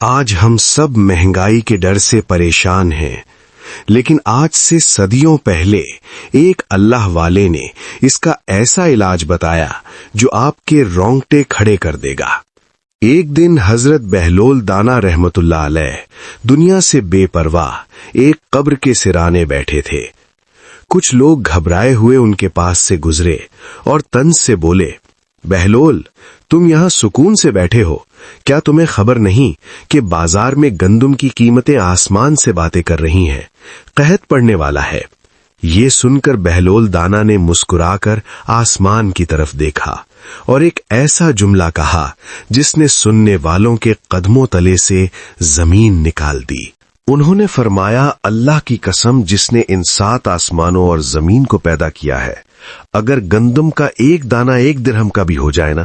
آج ہم سب مہنگائی کے ڈر سے پریشان ہیں، لیکن آج سے صدیوں پہلے ایک اللہ والے نے اس کا ایسا علاج بتایا جو آپ کے رونگٹے کھڑے کر دے گا۔ ایک دن حضرت بہلول دانا رحمت اللہ علیہ دنیا سے بے پرواہ ایک قبر کے سرانے بیٹھے تھے۔ کچھ لوگ گھبرائے ہوئے ان کے پاس سے گزرے اور طنز سے بولے، بہلول، تم یہاں سکون سے بیٹھے ہو، کیا تمہیں خبر نہیں کہ بازار میں گندم کی قیمتیں آسمان سے باتیں کر رہی ہیں، قحط پڑنے والا ہے؟ یہ سن کر بہلول دانا نے مسکرا کر آسمان کی طرف دیکھا اور ایک ایسا جملہ کہا جس نے سننے والوں کے قدموں تلے سے زمین نکال دی۔ انہوں نے فرمایا، اللہ کی قسم جس نے ان 7 آسمانوں اور زمین کو پیدا کیا ہے، اگر گندم کا ایک دانہ 1 درہم کا بھی ہو جائے نا،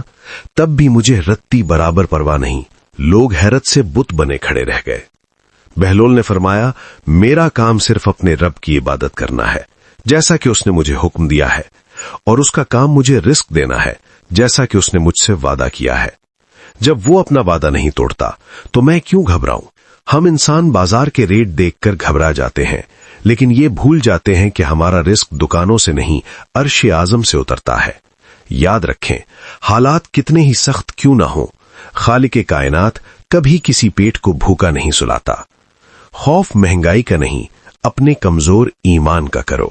تب بھی مجھے رتی برابر پرواہ نہیں۔ لوگ حیرت سے بت بنے کھڑے رہ گئے۔ بہلول نے فرمایا، میرا کام صرف اپنے رب کی عبادت کرنا ہے جیسا کہ اس نے مجھے حکم دیا ہے، اور اس کا کام مجھے رزق دینا ہے جیسا کہ اس نے مجھ سے وعدہ کیا ہے۔ جب وہ اپنا وعدہ نہیں توڑتا تو میں کیوں گھبراؤں؟ ہم انسان بازار کے ریٹ دیکھ کر گھبرا جاتے ہیں، لیکن یہ بھول جاتے ہیں کہ ہمارا رزق دکانوں سے نہیں، عرش اعظم سے اترتا ہے۔ یاد رکھیں، حالات کتنے ہی سخت کیوں نہ ہوں، خالق کائنات کبھی کسی پیٹ کو بھوکا نہیں سلاتا۔ خوف مہنگائی کا نہیں، اپنے کمزور ایمان کا کرو۔